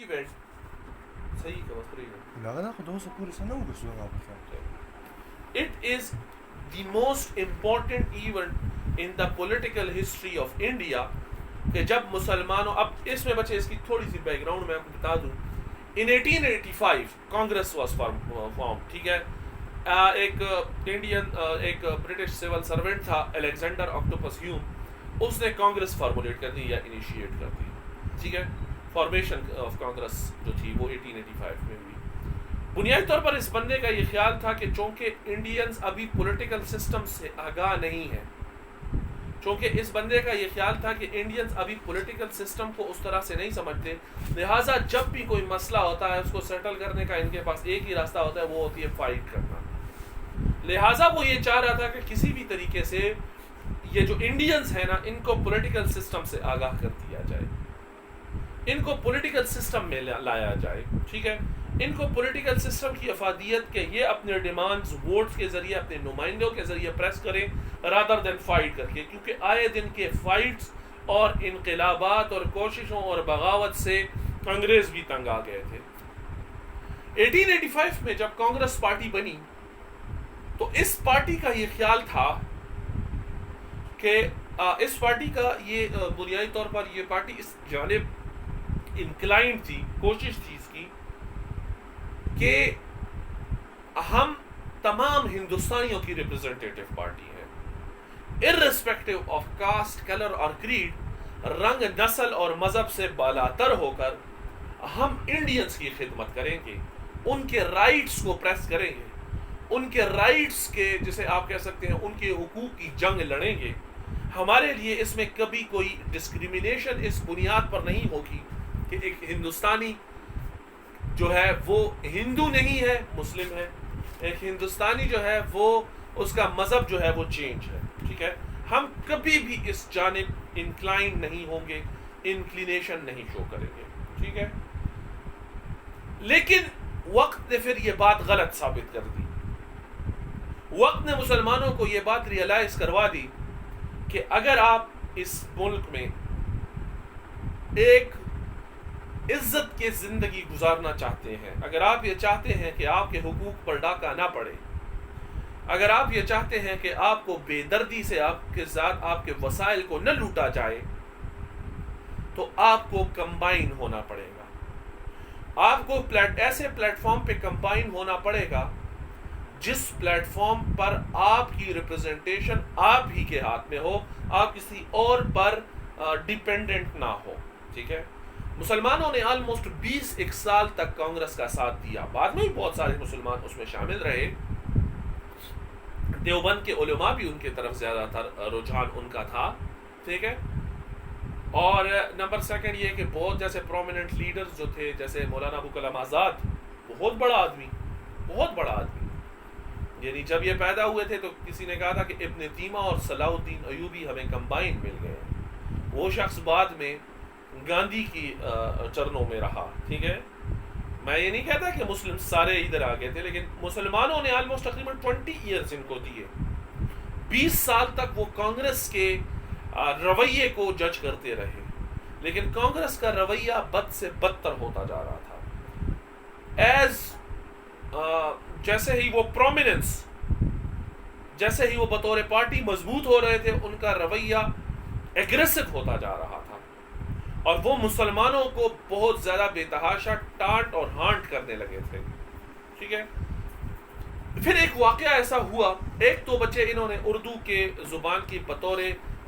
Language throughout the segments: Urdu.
event صحیح کا بس لگا دا خو دوسه پورې څه نه وګرځو هغه په it is the most important event in the political history of India کہ جب مسلمانوں اب اس میں بچے اس کی تھوڑی سی بیک گراؤنڈ میں آپ کو بتا دوں in 1885 کانگریس واز فارم ٹھیک ہے ایک انڈین ایک برٹش سول سرونٹ تھا الیگزینڈر آکٹوپس ہیوم اس نے کانگریس فارمولیٹ کر دی یا انیشیٹ کر دی ٹھیک ہے فارمیشن آف کانگریس جو تھی وہ 1885 میں ہوئی بنیادی طور پر اس بندے کا یہ خیال تھا کہ چونکہ انڈینز ابھی پولیٹیکل سسٹم سے آگاہ نہیں ہیں چونکہ اس بندے کا یہ خیال تھا کہ انڈینز ابھی پولیٹیکل سسٹم کو اس طرح سے نہیں سمجھتے لہٰذا جب بھی کوئی مسئلہ ہوتا ہے اس کو سیٹل کرنے کا ان کے پاس ایک ہی راستہ ہوتا ہے وہ ہوتی ہے فائٹ کرنا لہٰذا وہ یہ چاہ رہا تھا کہ کسی بھی طریقے سے یہ جو انڈینز ہیں نا ان کو پولیٹیکل سسٹم سے آگاہ کر دیا جائے ان کو پولیٹیکل سسٹم میں لایا جائے ٹھیک ہے ان کو پولیٹیکل سسٹم کی افادیت کے یہ اپنے ڈیمانڈز ووٹس کے ذریعے اپنے نمائندوں کے ذریعے پریس کریں رادر دین فائٹ کر کے کیونکہ آئے دن کے فائٹس اور انقلابات اور کوششوں اور بغاوت سے انگریز بھی تنگ آ گئے تھے 1885 میں جب کانگریس پارٹی بنی تو اس پارٹی کا یہ خیال تھا کہ اس پارٹی کا یہ بنیادی طور پر یہ پارٹی اس جانب انکلائنڈ تھی کوشش تھی اس کی کہ ہم تمام ہندوستانیوں کی ریپرزنٹیٹیو پارٹی ہے ارریسپیکٹو آف کاسٹ کلر اور کریڈ رنگ نسل اور مذہب سے بالاتر ہو کر ہم انڈینز کی خدمت کریں گے ان کے رائٹس کو پریس کریں گے ان کے رائٹس کے جسے آپ کہہ سکتے ہیں ان کے حقوق کی جنگ لڑیں گے ہمارے لیے اس میں کبھی کوئی ڈسکریمنیشن اس بنیاد پر نہیں ہوگی کہ ایک ہندوستانی جو ہے وہ ہندو نہیں ہے مسلم ہے ایک ہندوستانی جو ہے وہ اس کا مذہب جو ہے وہ چینج ہے ٹھیک ہے ہم کبھی بھی اس جانب انکلائنڈ نہیں ہوں گے انکلینیشن نہیں شو کریں گے ٹھیک ہے لیکن وقت نے پھر یہ بات غلط ثابت کر دی وقت نے مسلمانوں کو یہ بات ریئلائز کروا دی کہ اگر آپ اس ملک میں ایک عزت کی زندگی گزارنا چاہتے ہیں اگر آپ یہ چاہتے ہیں کہ آپ کے حقوق پر ڈاکہ نہ پڑے اگر آپ یہ چاہتے ہیں کہ آپ کو بے دردی سے آپ کے ذات آپ کے وسائل کو نہ لوٹا جائے تو آپ کو کمبائن ہونا پڑے گا آپ کو ایسے پلیٹ فارم پہ کمبائن ہونا پڑے گا جس پلیٹ فارم پر آپ کی ریپرزنٹیشن آپ ہی کے ہاتھ میں ہو آپ کسی اور پر ڈیپینڈنٹ نہ ہو ٹھیک ہے مسلمانوں نے آلموسٹ 21 سال تک کانگریس کا ساتھ دیا بعد میں بھی بہت سارے مسلمان اس میں شامل رہے دیوبند کے علماء بھی ان کی طرف زیادہ تر رجحان ان کا تھا ٹھیک ہے اور نمبر سیکنڈ یہ کہ بہت جیسے پرومیننٹ لیڈرز جو تھے جیسے مولانا ابو کلام آزاد بہت بڑا آدمی یعنی جب یہ پیدا ہوئے تھے تو کسی نے کہا تھا کہ ابن تیمہ اور صلاح الدین ایوبی ہمیں کمبائن مل گئے وہ شخص بعد میں گاندھی کی چرنوں میں رہا ٹھیک ہے میں یہ نہیں کہتا کہ مسلم سارے ادھر آ گئے تھے لیکن مسلمانوں نے آلموسٹ تقریباً 20 ایئرز ان کو دیے 20 سال تک وہ کانگریس کے رویے کو جج کرتے رہے لیکن کانگریس کا رویہ بد سے بدتر ہوتا جا رہا تھا جیسے ہی وہ پرومیننس جیسے ہی وہ بطور پارٹی مضبوط ہو رہے تھے ان کا رویہ ایگریسو ہوتا جا رہا تھا اور وہ مسلمانوں کو بہت زیادہ بے تحاشا ٹانٹ اور ہانٹ کرنے لگے تھے ٹھیک ہے پھر ایک واقعہ ایسا ہوا ایک تو بچے انہوں نے اردو کے زبان کی بطور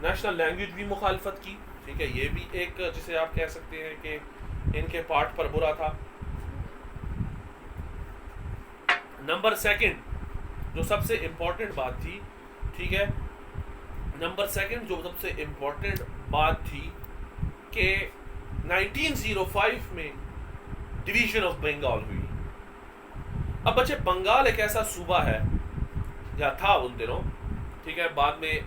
نیشنل لینگویج بھی مخالفت کی ٹھیک ہے یہ بھی ایک جسے آپ کہہ سکتے ہیں کہ ان کے پارٹ پر برا تھا نمبر سیکنڈ جو سب سے امپورٹنٹ بات تھی ٹھیک ہے نمبر سیکنڈ جو سب سے امپورٹنٹ بات تھی کہ 1905 میں ڈویژن آف بنگال ہوئی اب بچے بنگال ایک ایسا صوبہ ہے یا تھا ان دنوں ٹھیک ہے بعد میں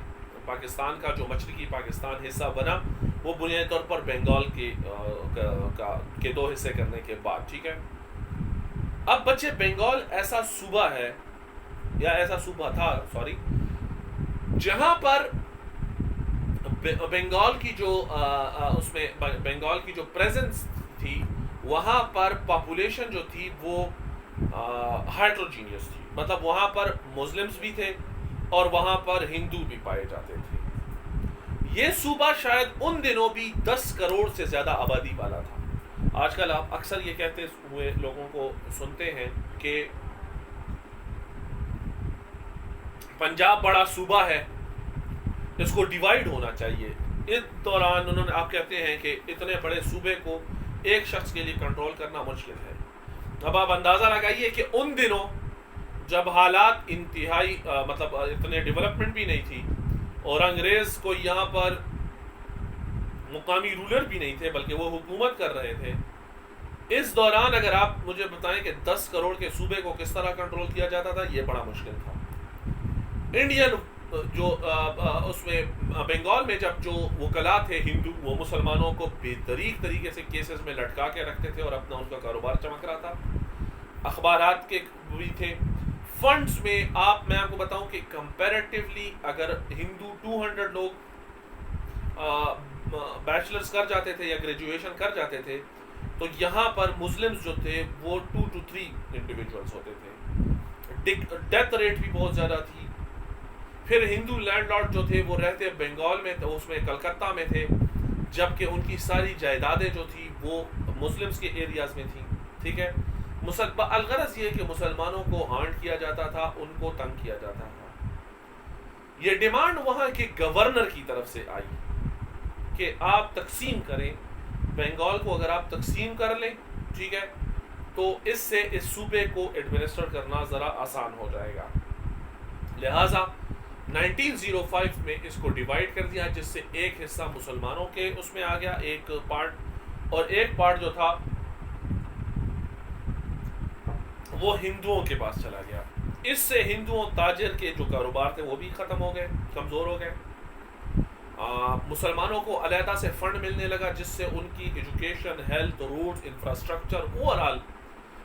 پاکستان کا جو مشرقی پاکستان حصہ بنا وہ بنیادی طور پر بنگال کے 2 حصے کرنے کے بعد ٹھیک ہے اب بچے بنگال ایسا صوبہ ہے یا ایسا صوبہ تھا جہاں پر بنگال کی جو اس میں بنگال کی جو پریزنس تھی وہاں پر پاپولیشن جو تھی وہ ہائٹروجینیس تھی، مطلب وہاں پر مسلمز بھی تھے اور وہاں پر ہندو بھی پائے جاتے تھے. یہ صوبہ شاید ان دنوں بھی 10 کروڑ سے زیادہ آبادی والا تھا. آج کل آپ اکثر یہ کہتے ہوئے لوگوں کو سنتے ہیں کہ پنجاب بڑا صوبہ ہے، اس کو ڈیوائیڈ ہونا چاہیے. اس دوران انہوں نے آپ کہتے ہیں کہ اتنے بڑے صوبے کو ایک شخص کے لیے کنٹرول کرنا مشکل ہے. اب آپ اندازہ لگائیے کہ ان دنوں جب حالات انتہائی مطلب اتنے ڈیولپمنٹ بھی نہیں تھی اور انگریز کو یہاں پر مقامی رولر بھی نہیں تھے بلکہ وہ حکومت کر رہے تھے، اس دوران اگر آپ مجھے بتائیں کہ 10 کروڑ کے صوبے کو کس طرح کنٹرول کیا جاتا تھا، یہ بڑا مشکل تھا. انڈین جو اس میں بنگال میں جب جو وکلاء تھے ہندو، وہ مسلمانوں کو بے طریق طریقے سے کیسز میں لٹکا کے رکھتے تھے اور اپنا ان کا کاروبار چمک رہا تھا. اخبارات کے بھی تھے. فنڈز میں میں آپ کو بتاؤں کہ کمپیریٹیولی اگر ہندو 200 لوگ بیچلرز کر جاتے تھے یا گریجویشن کر جاتے تھے تو یہاں پر مسلمز جو تھے وہ 2 to 3 انڈیویجولز ہوتے تھے. ڈیتھ ریٹ بھی بہت زیادہ تھی. پھر ہندو لینڈ لارڈ جو تھے وہ رہتے بنگال میں، اس میں کلکتہ میں تھے، جبکہ ان کی ساری جائیدادیں جو تھی وہ مسلمز کے ایریاز میں تھیں. ٹھیک ہے. الغرض یہ کہ مسلمانوں کو ہانٹ کیا جاتا تھا، ان کو تنگ کیا جاتا تھا. یہ ڈیمانڈ وہاں کے گورنر کی طرف سے آئی کہ آپ تقسیم کریں بنگال کو. اگر آپ تقسیم کر لیں، ٹھیک ہے، تو اس سے اس صوبے کو ایڈمنسٹر کرنا ذرا آسان ہو جائے گا. لہٰذا 1905 میں اس کو ڈیوائیڈ کر دیا، جس سے ایک حصہ مسلمانوں کے اس میں آ گیا، ایک پارٹ، اور ایک پارٹ جو تھا وہ ہندوؤں کے پاس چلا گیا. اس سے ہندوؤں تاجر کے جو کاروبار تھے وہ بھی ختم ہو گئے، کمزور ہو گئے. مسلمانوں کو علیحدہ سے فنڈ ملنے لگا جس سے ان کی education, health, roads, infrastructure, overall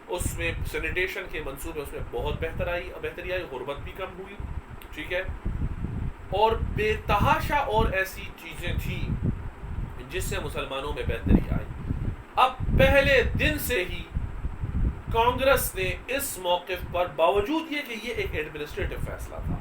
اس میں سینیٹیشن کے منصوبے اس میں بہت بہتری آئی. غربت بھی کم ہوئی. ٹھیک ہے. اور بے تحاشا اور ایسی چیزیں تھیں جس سے مسلمانوں میں بہتری آئی. اب پہلے دن سے ہی کانگریس نے اس موقف پر، باوجود یہ کہ یہ ایک ایڈمنسٹریٹو فیصلہ تھا،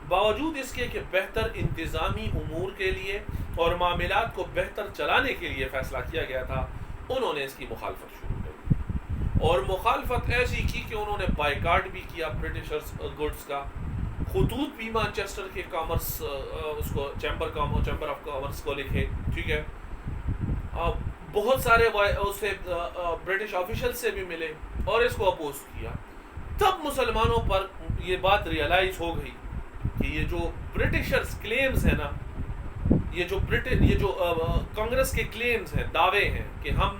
باوجود اس کے کہ بہتر انتظامی امور کے لیے اور معاملات کو بہتر چلانے کے لیے فیصلہ کیا گیا تھا، انہوں نے اس کی مخالفت شروع کر. اور مخالفت ایسی کی کہ انہوں نے بائیکاٹ بھی کیا برٹشرز گڈز کا. خطوط بھی مانچسٹر کے کامرس اس کو چیمبر آف کامرس کو لکھے. ٹھیک ہے. بہت سارے اسے برٹش آفیشل سے بھی ملے اور اس کو اپوز کیا. تب مسلمانوں پر یہ بات ریئلائز ہو گئی کہ یہ جو برٹشرز کلیمز ہیں نا، یہ جو کانگریس کے کلیمز ہیں، دعوے ہیں کہ ہم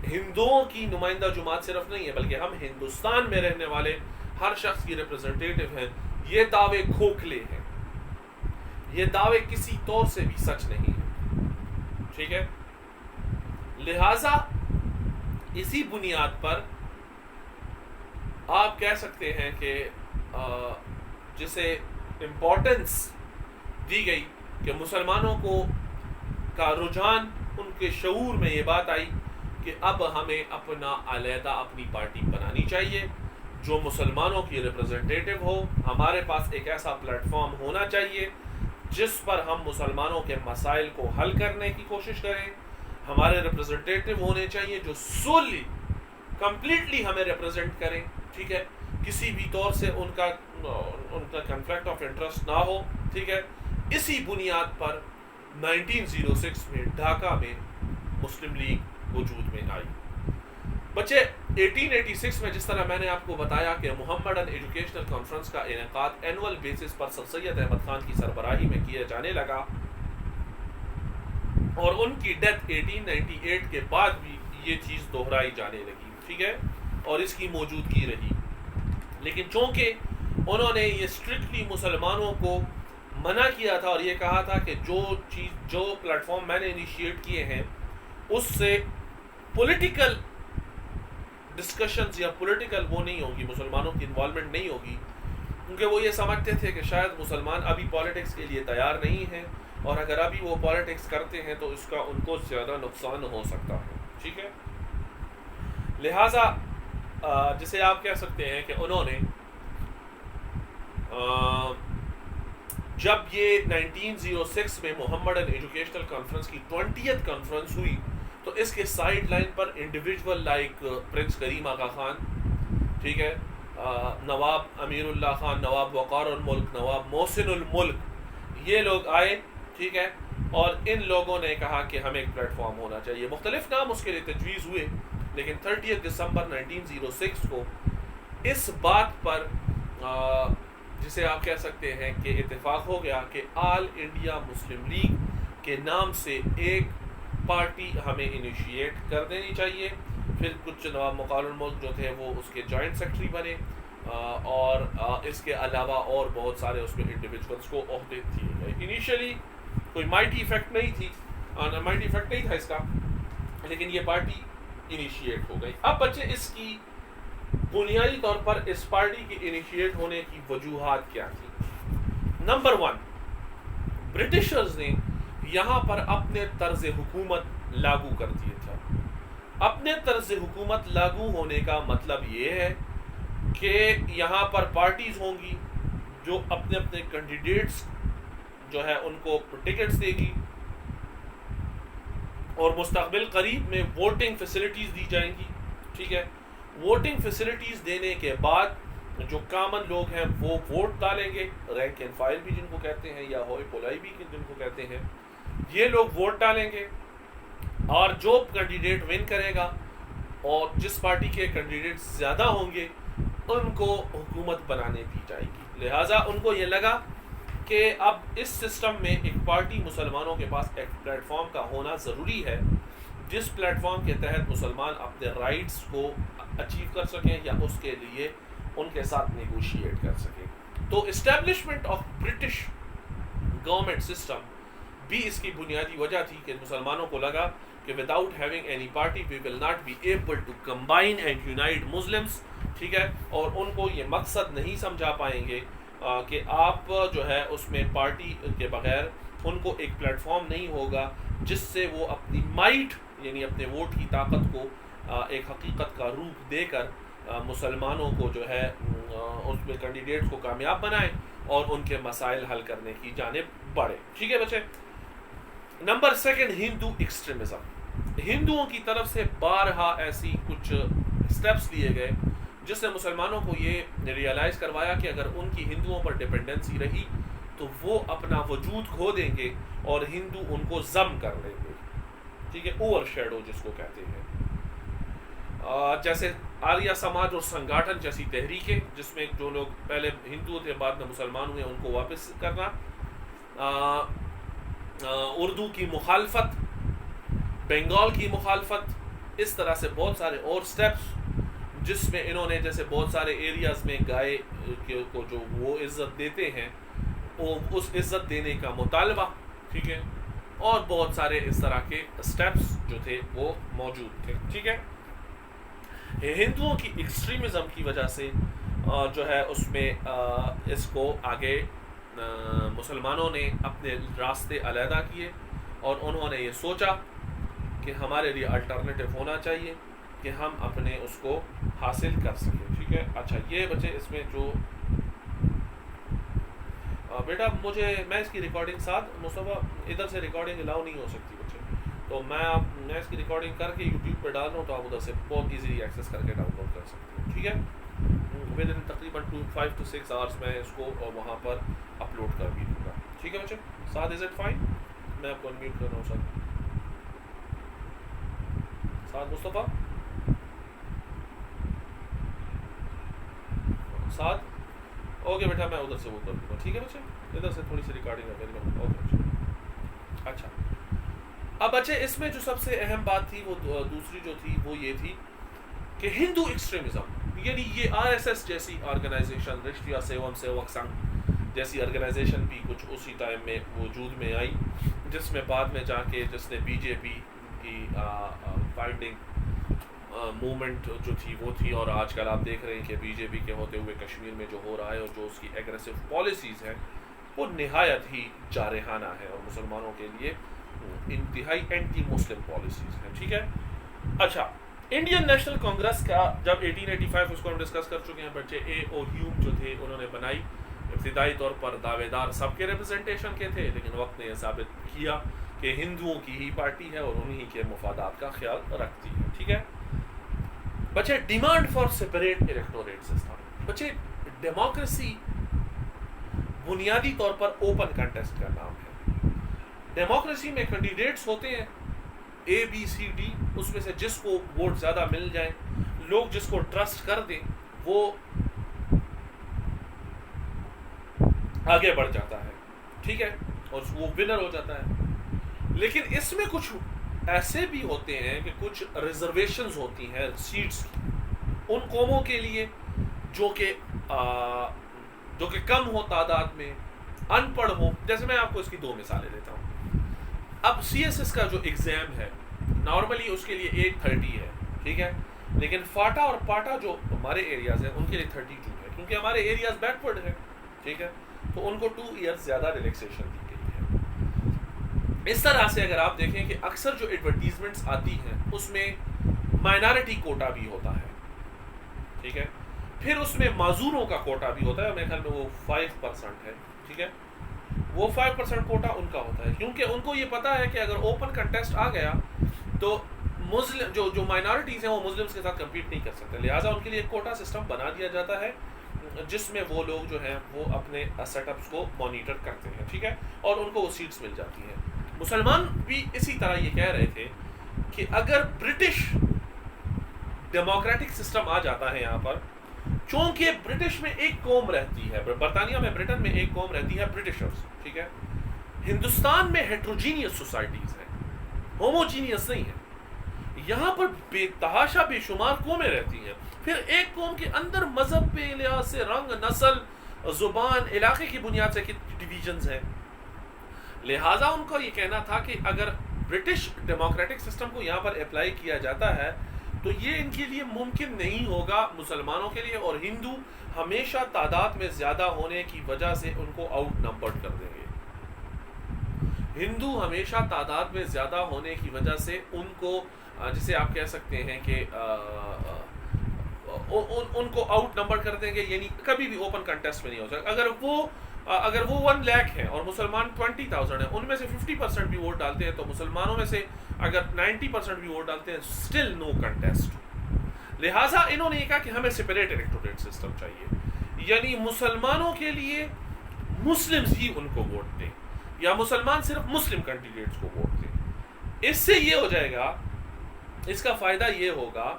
ہندوؤں کی نمائندہ جماعت صرف نہیں ہے بلکہ ہم ہندوستان میں رہنے والے ہر شخص کی ریپرزنٹیٹیو ہیں، یہ دعوے کھوکھلے ہیں. یہ دعوے کسی طور سے بھی سچ نہیں ہیں. ٹھیک ہے. لہذا اسی بنیاد پر آپ کہہ سکتے ہیں کہ جسے امپورٹنس دی گئی کہ مسلمانوں کا رجحان، ان کے شعور میں یہ بات آئی کہ اب ہمیں اپنا علیحدہ اپنی پارٹی بنانی چاہیے جو مسلمانوں کی ریپرزنٹیٹیو ہو. ہمارے پاس ایک ایسا پلیٹ فارم ہونا چاہیے جس پر ہم مسلمانوں کے مسائل کو حل کرنے کی کوشش کریں. ہمارے ریپرزنٹیٹیو ہونے چاہیے جو سولی کمپلیٹلی ہمیں ریپرزینٹ کریں. ٹھیک ہے. کسی بھی طور سے ان کا کنفلکٹ آف انٹرسٹ نہ ہو. ٹھیک ہے. اسی بنیاد پر 1906 میں ڈھاکہ میں مسلم لیگ وجود میں آئی. بچے 1886 میں جس طرح میں نے آپ کو بتایا کہ محمدن ایجوکیشنل کانفرنس کا انعقاد اینول بیسس پر سر سید احمد خان کی سربراہی میں کیا جانے لگا اور ان کی ڈیتھ 1898 کے بعد بھی یہ چیز دہرائی جانے لگی. ٹھیک ہے. اور اس کی موجودگی رہی. لیکن چونکہ انہوں نے یہ اسٹرکٹلی مسلمانوں کو منع کیا تھا اور یہ کہا تھا کہ جو پلیٹ فارم میں نے انیشیٹ کیے ہیں اس سے پولیٹیکل ڈسکشنز یا پولیٹیکل وہ نہیں ہوگی، مسلمانوں کی انوالومنٹ نہیں ہوگی، کیونکہ وہ یہ سمجھتے تھے کہ شاید مسلمان ابھی پالیٹکس کے لیے تیار نہیں ہیں اور اگر ابھی وہ پالیٹکس کرتے ہیں تو اس کا ان کو زیادہ نقصان ہو سکتا ہے. ٹھیک ہے. لہٰذا جسے آپ کہہ سکتے ہیں کہ انہوں نے جب یہ 1906 میں محمدن ایجوکیشنل کانفرنس کی 20th کانفرنس ہوئی تو اس کے سائیڈ لائن پر انڈیویجول لائک پرنس کریم آقا خان، ٹھیک ہے، نواب امیر اللہ خان، نواب وقار الملک، نواب محسن الملک، یہ لوگ آئے، ٹھیک ہے، اور ان لوگوں نے کہا کہ ہمیں ایک پلیٹ فارم ہونا چاہیے. مختلف نام اس کے لیے تجویز ہوئے، لیکن 30 دسمبر 1906 کو اس بات پر جسے آپ کہہ سکتے ہیں کہ اتفاق ہو گیا کہ آل انڈیا مسلم لیگ کے نام سے ایک پارٹی ہمیں انیشیٹ کر دینی چاہیے. پھر کچھ نواب وقار الملک جو تھے وہ اس کے جوائنٹ سیکرٹری بنے، اور اس کے علاوہ اور بہت سارے اس میں انڈیویجولس کو عہدے دیے گئے. انیشیلی کوئی مائٹی افیکٹ نہیں تھا اس کا، لیکن یہ پارٹی انیشیٹ ہو گئی. اب بچے اس کی بنیادی طور پر اس پارٹی کے انیشیٹ ہونے کی وجوہات کیا تھی؟ نمبر 1، برٹشرز نے یہاں پر اپنے طرز حکومت لاگو کر دیے تھے. اپنے طرز حکومت لاگو ہونے کا مطلب یہ ہے کہ یہاں پر پارٹیز ہوں گی جو اپنے اپنے کینڈیڈیٹس جو ہے ان کو ٹکٹس دے گی، اور مستقبل قریب میں ووٹنگ فیسلٹیز دی جائیں گی. ٹھیک ہے، ووٹنگ فیسلٹیز دینے کے بعد جو کامن لوگ ہیں وہ ووٹ ڈالیں گے، رینک اینڈ فائل بھی جن کو کہتے ہیں، یا ہوئی پولائی بھی جن کو کہتے ہیں، یہ لوگ ووٹ ڈالیں گے، اور جو کینڈیڈیٹ ون کرے گا اور جس پارٹی کے کینڈیڈیٹ زیادہ ہوں گے ان کو حکومت بنانے دی جائے گی. لہٰذا ان کو یہ لگا کہ اب اس سسٹم میں ایک پارٹی مسلمانوں کے پاس ایک پلیٹ فارم کا ہونا ضروری ہے، جس پلیٹ فارم کے تحت مسلمان اپنے رائٹس کو اچیو کر سکیں یا اس کے لیے ان کے ساتھ نیگوشیٹ کر سکیں. تو establishment of British government system بھی اس کی بنیادی وجہ تھی کہ مسلمانوں کو لگا کہ without having any party we will not be able to combine and unite Muslims. ٹھیک ہے، اور ان کو یہ مقصد نہیں سمجھا پائیں گے کہ آپ جو ہے اس میں پارٹی کے بغیر ان کو ایک پلیٹ فارم نہیں ہوگا جس سے وہ اپنی مائٹ یعنی اپنے ووٹ کی طاقت کو ایک حقیقت کا روپ دے کر مسلمانوں کو جو ہے اس میں کینڈیڈیٹس کو کامیاب بنائیں اور ان کے مسائل حل کرنے کی جانب بڑھے. ٹھیک ہے بچے. نمبر 2، ہندو ایکسٹریمزم. ہندوؤں کی طرف سے بارہا ایسی کچھ سٹیپس لیے گئے جس نے مسلمانوں کو یہ ریئلائز کروایا کہ اگر ان کی ہندوؤں پر ڈپینڈنسی رہی تو وہ اپنا وجود کھو دیں گے اور ہندو ان کو ضم کر لیں گے. ٹھیک ہے، اوور شیڈو جس کو کہتے ہیں. جیسے آریہ سماج اور سنگاٹھن جیسی تحریکیں جس میں جو لوگ پہلے ہندو تھے بعد میں مسلمان ہوئے ان کو واپس کرنا، اردو کی مخالفت، بنگال کی مخالفت، اس طرح سے بہت سارے اور سٹیپس جس میں انہوں نے جیسے بہت سارے ایریاز میں گائے کو جو وہ عزت دیتے ہیں وہ اس عزت دینے کا مطالبہ. ٹھیک ہے، اور بہت سارے اس طرح کے سٹیپس جو تھے وہ موجود تھے. ٹھیک ہے، ہندوؤں کی ایکسٹریمزم کی وجہ سے جو ہے اس میں اس کو آگے مسلمانوں نے اپنے راستے علیحدہ کیے اور انہوں نے یہ سوچا کہ ہمارے لیے الٹرنیٹو ہونا چاہیے کہ ہم اپنے اس کو حاصل کر سکیں. ٹھیک ہے، اچھا یہ بچے اس میں جو بیٹا میں اس کی ریکارڈنگ ساتھ مصطفیٰ ادھر سے ریکارڈنگ الاؤ نہیں ہو سکتی بچے، تو میں اس کی ریکارڈنگ کر کے یوٹیوب پہ ڈال رہا ہوں تو آپ ادھر سے بہت ایزیلی ایکسیس کر کے ڈاؤن لوڈ کر سکتے ہیں. ٹھیک ہے، ود ان تقریباً 5 to 6 hours میں اس کو وہاں پر اپلوڈ کر بھی دوں گا. ٹھیک ہے بچے، ساتھ از اٹ فائن؟ میں آپ کو انمیوٹ کر رہا ہوں ساتھ مصطفیٰ ساتھ. اوکے بیٹا، میں ادھر سے وہ کر دوں گا. ٹھیک ہے بچے، ادھر سے تھوڑی سی ریکارڈنگ اویلیبل. اوکے بچے. اچھا اب بچے اس میں جو سب سے اہم بات تھی وہ دوسری جو تھی وہ یہ تھی کہ ہندو ایکسٹریمزم یعنی یہ RSS جیسی آرگنائزیشن، رشٹریہ سیوم سیوک سنگھ جیسی آرگنائزیشن بھی کچھ اسی ٹائم میں وجود میں آئی، جس میں بعد میں جا کے جس نے BJP کی فائنڈنگ موومنٹ جو تھی وہ تھی، اور آج کل آپ دیکھ رہے ہیں کہ BJP کے ہوتے ہوئے کشمیر میں جو ہو رہا ہے اور جو اس کی ایگریسو پالیسیز ہیں وہ نہایت ہی جارحانہ ہے اور مسلمانوں کے لیے انتہائی اینٹی مسلم پالیسیز ہیں. ٹھیک ہے، اچھا انڈین نیشنل کانگریس کا جب 1885 اس کو ہم ڈسکس کر چکے ہیں بچے، اے او ہیوم جو تھے انہوں نے بنائی، ابتدائی طور پر دعوے دار سب کے ریپرزنٹیشن کے تھے، لیکن وقت نے یہ ثابت کیا کہ ہندوؤں کی ہی پارٹی ہے اور انہی کے مفادات کا خیال رکھتی ہے. ٹھیک ہے بچے. Demand for separate electorate system. بچے ڈیموکریسی بنیادی طور پر اوپن کنٹیسٹ کا نام ہے. ڈیموکریسی میں کینڈیڈیٹس ہوتے ہیں اے بی سی ڈی، اس میں سے جس کو ووٹ زیادہ مل جائیں، لوگ جس کو ٹرسٹ کر دیں وہ آگے بڑھ جاتا ہے. ٹھیک ہے اور وہ ونر ہو جاتا ہے. لیکن اس میں کچھ ایسے بھی ہوتے ہیں کہ کچھ ریزرویشنز ہوتی ہیں سیٹس کی ان قوموں کے لیے جو کہ کم ہو تعداد میں، ان پڑھ ہو. جیسے میں آپ کو اس کی 2 مثالیں دیتا ہوں. اب سی ایس ایس کا جو ایگزام ہے نارملی اس کے لیے 830 ہے. ٹھیک ہے لیکن فاٹا اور پاٹا جو ہمارے ایریاز ہیں ان کے لیے 32 ہے، کیونکہ ہمارے ایریاز بیک ورڈ ہے. ٹھیک ہے تو ان کو 2 ایئرز زیادہ ریلیکسیشن دی گئی ہے. اس طرح سے اگر آپ دیکھیں کہ اکثر جو ایڈورٹیزمنٹس آتی ہیں اس میں مائنارٹی کوٹا بھی ہوتا ہے. ٹھیک ہے پھر اس میں معذوروں کا کوٹا بھی ہوتا ہے، میرے خیال میں وہ 5% ہے. ٹھیک ہے وہ 5% کوٹا ان کا ہوتا ہے، کیونکہ ان کو یہ پتا ہے کہ اگر اوپن کنٹیسٹ آ گیا تو مسلم جو مائنارٹیز ہیں وہ مسلمس کے ساتھ کمپیٹ نہیں کر سکتے، لہٰذا ان کے لیے ایک کوٹا سسٹم بنا دیا جاتا ہے جس میں وہ لوگ جو ہیں وہ اپنے سیٹ اپس کو مانیٹر کرتے ہیں. ٹھیک ہے اور ان کو وہ سیٹس مل جاتی ہیں. مسلمان بھی اسی طرح یہ کہہ رہے تھے کہ اگر برٹش ڈیموکریٹک سسٹم آ جاتا ہے یہاں پر، چونکہ برٹش میں ایک قوم رہتی ہے، برطانیہ میں برٹن میں ایک قوم رہتی ہے برٹشرز. ٹھیک ہے ہندوستان میں ہیٹروجینیس سوسائٹیز ہیں، ہوموجینیس نہیں ہے. یہاں پر بے تحاشا بے شمار قومیں رہتی ہیں، پھر ایک قوم کے اندر مذہب پہ لحاظ سے رنگ، نسل، زبان، علاقے کی بنیاد سے ڈویژنز ہیں. لہٰذا ان کا یہ کہنا تھا کہ اگر برٹش ڈیموکریٹک سسٹم کو یہاں پر اپلائی کیا جاتا ہے تو یہ ان کے لیے ممکن نہیں ہوگا مسلمانوں کے لیے، اور ہندو ہمیشہ تعداد میں زیادہ ہونے کی وجہ سے ان کو آؤٹ نمبرڈ کر دیں گے. ہندو ہمیشہ تعداد میں زیادہ ہونے کی وجہ سے ان کو، جسے آپ کہہ سکتے ہیں کہ ان کو آؤٹ نمبر کر دیں گے، یعنی کبھی بھی اوپن کنٹیسٹ میں نہیں ہو سکتا. اگر وہ 1 لاکھ ہیں اور مسلمان 20,000 ہیں، ان میں سے 50% بھی ووٹ ڈالتے ہیں تو مسلمانوں میں سے اگر 90% بھی ووٹ ڈالتے ہیں اسٹل نو کنٹیسٹ. لہٰذا انہوں نے یہ کہا کہ ہمیں سپریٹ الیکٹوریٹ سسٹم چاہیے، یعنی مسلمانوں کے لیے مسلمز ہی ان کو ووٹ دیں یا مسلمان صرف مسلم کینڈیڈیٹس کو ووٹ دیں. اس سے یہ ہو جائے گا، اس کا فائدہ یہ ہوگا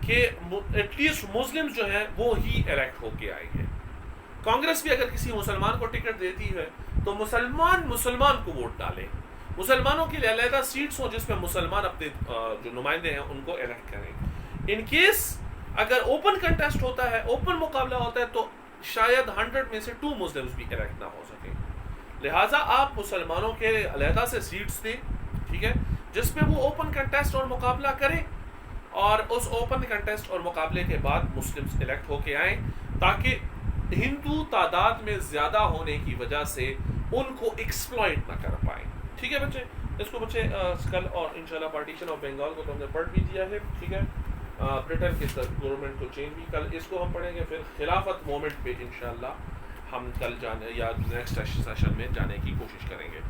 کہ ایٹ لیسٹ مسلم جو ہیں وہ ہی الیکٹ ہو کے آئیں گے. کانگریس بھی اگر کسی مسلمان کو ٹکٹ دیتی ہے تو مسلمان کو ووٹ ڈالیں، مسلمانوں کے لیے علیحدہ سیٹس ہوں جس میں مسلمان اپنے جو نمائندے ہیں ان کو الیکٹ کریں. ان کیس اگر اوپن کنٹیسٹ ہوتا ہے، اوپن مقابلہ ہوتا ہے، تو شاید 100 میں سے 2 مسلمز بھی الیکٹ نہ ہو سکیں. لہٰذا آپ مسلمانوں کے علیحدہ سے سیٹس دیں. ٹھیک ہے جس میں وہ اوپن کنٹیسٹ اور مقابلہ کریں، اور اس اوپن کنٹیسٹ اور مقابلے کے بعد مسلمز الیکٹ ہو کے آئیں، تاکہ ہندو تعداد میں زیادہ ہونے کی وجہ سے ان کو ایکسپلائٹ نہ کر پائیں. ٹھیک ہے بچے، اس کو بچے کل اور انشاءاللہ پارٹیشن آف بنگال کو تو ہم نے پڑھ بھی دیا ہے. ٹھیک ہے برٹن کے گورنمنٹ کو چینج بھی کل اس کو ہم پڑھیں گے. پھر خلافت مومنٹ پہ انشاءاللہ ہم کل جانے یا نیکسٹ سیشن میں جانے کی کوشش کریں گے.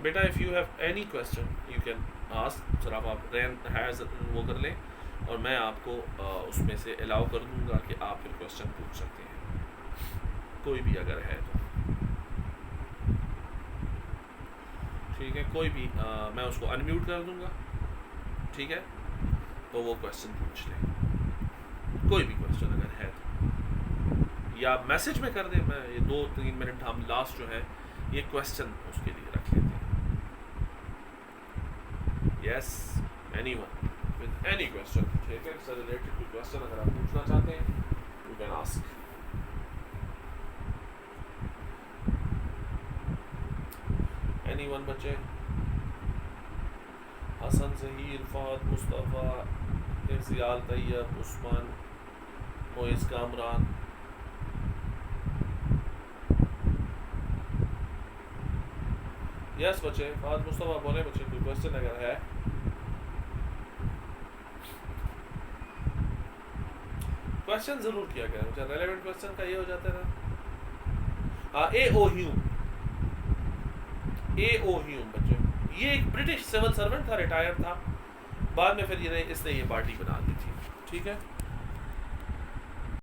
بیٹا if you have any question you can ask. ذرا آپ رین ہیز وہ کر لیں اور میں آپ کو اس میں سے الاؤ کر دوں گا کہ آپ پھر کویسچن پوچھ سکتے ہیں کوئی بھی اگر ہے تو. ٹھیک ہے کوئی بھی میں اس کو انمیوٹ کر دوں گا. ٹھیک ہے تو وہ کویسچن پوچھ لیں، کوئی بھی کویسچن اگر ہے تو، یا میسج میں کر دیں. میں یہ 2-3 منٹ ہم لاسٹ جو ہے یہ کویسچن اس کے لیے رکھ لیتے ہیں. Yes any one with any question. ٹھیک ہے اس سے ریلیٹڈ کوئی کویسچن اگر آپ پوچھنا چاہتے ہیں you can ask. Any one بچے؟ حسن، ظہیر، فہد، مصطفیٰ، انسیال، طیب، عثمان، معز، کامران. یس بچے، فہد، مصطفیٰ بولے بچے، کوئی کویسچن اگر ہے. کوشچن ضرور کیا کریں مجھے ریلیونٹ کوشچن کا یہ ہو جاتا ہے نا. اے او ہیوم بچوں یہ ایک برٹش سول سرونٹ تھا ریٹائر تھا بعد میں پھر اس نے یہ پارٹی بنا دی تھی ٹھیک ہے.